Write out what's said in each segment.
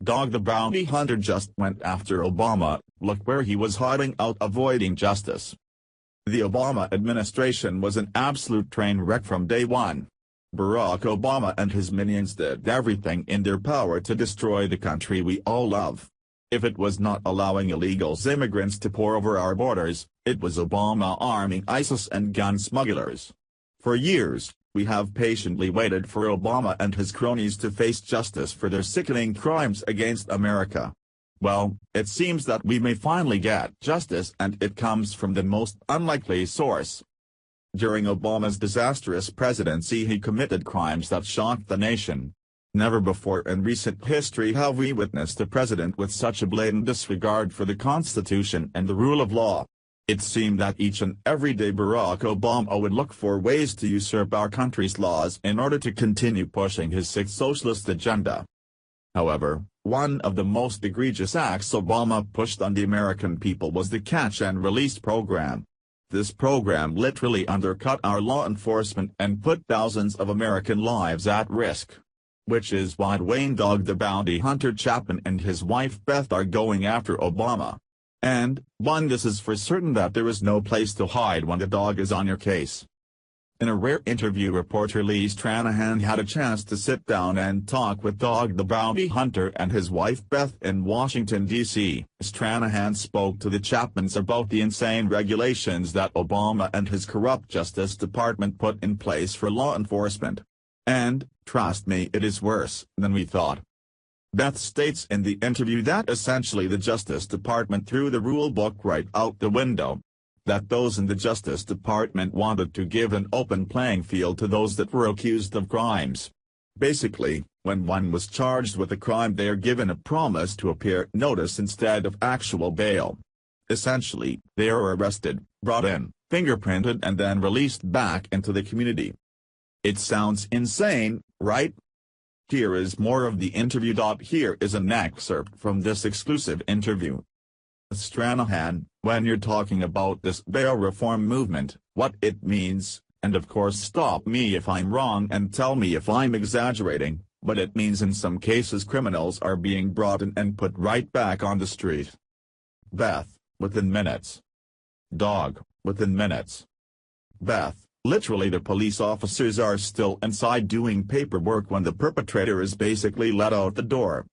Dog the bounty hunter just went after Obama. Look where he was hiding out, avoiding justice. The Obama administration was an absolute train wreck from day one. Barack Obama and his minions did everything in their power to destroy the country we all love. If it was not allowing illegal immigrants to pour over our borders, it was Obama arming ISIS and gun smugglers. For years, we have patiently waited for Obama and his cronies to face justice for their sickening crimes against America. Well, it seems that we may finally get justice, and it comes from the most unlikely source. During Obama's disastrous presidency, he committed crimes that shocked the nation. Never before in recent history have we witnessed a president with such a blatant disregard for the Constitution and the rule of law. It seemed that each and every day Barack Obama would look for ways to usurp our country's laws in order to continue pushing his sick socialist agenda. However, one of the most egregious acts Obama pushed on the American people was the catch and release program. This program literally undercut our law enforcement and put thousands of American lives at risk. Which is why Wayne Dog the bounty hunter Chapman and his wife Beth are going after Obama. And, this is for certain, that there is no place to hide when the dog is on your case. In a rare interview, reporter Lee Stranahan had a chance to sit down and talk with Dog the bounty hunter and his wife Beth in Washington, D.C. Stranahan spoke to the Chapmans about the insane regulations that Obama and his corrupt Justice Department put in place for law enforcement. And, trust me, it is worse than we thought. Beth states in the interview that essentially the Justice Department threw the rule book right out the window. That those in the Justice Department wanted to give an open playing field to those that were accused of crimes. Basically, when one was charged with a crime, they are given a promise to appear notice instead of actual bail. Essentially, they are arrested, brought in, fingerprinted, and then released back into the community. It sounds insane, right? Here is more of the interview. Here is an excerpt from this exclusive interview. Stranahan, when you're talking about this bail reform movement, what it means, and of course stop me if I'm wrong and tell me if I'm exaggerating, but it means in some cases criminals are being brought in and put right back on the street. Beth, within minutes. Dog, within minutes. Beth, literally the police officers are still inside doing paperwork when the perpetrator is basically let out the door.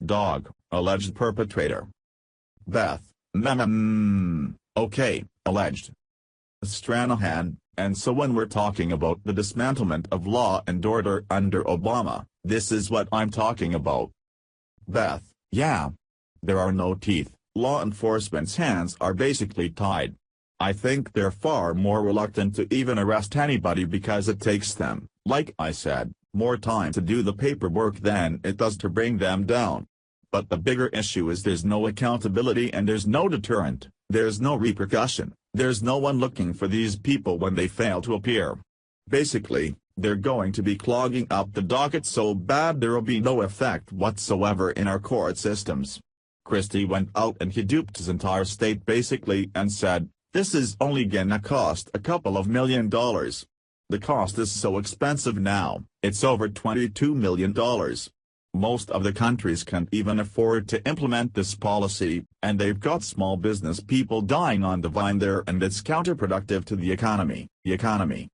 Dog, alleged perpetrator. Beth, okay, alleged. Stranahan, and so when we're talking about the dismantlement of law and order under Obama, this is what I'm talking about. Beth, yeah. There are no teeth, law enforcement's hands are basically tied. I think they're far more reluctant to even arrest anybody because it takes them, like I said, more time to do the paperwork than it does to bring them down. But the bigger issue is there's no accountability and there's no deterrent, there's no repercussion, there's no one looking for these people when they fail to appear. Basically, they're going to be clogging up the docket so bad there'll be no effect whatsoever in our court systems. Christie went out and he duped his entire state basically and said, this is only gonna cost a couple of $1 million. The cost is so expensive now, it's over $22 million. Most of the countries can't even afford to implement this policy, and they've got small business people dying on the vine there, and it's counterproductive to the economy.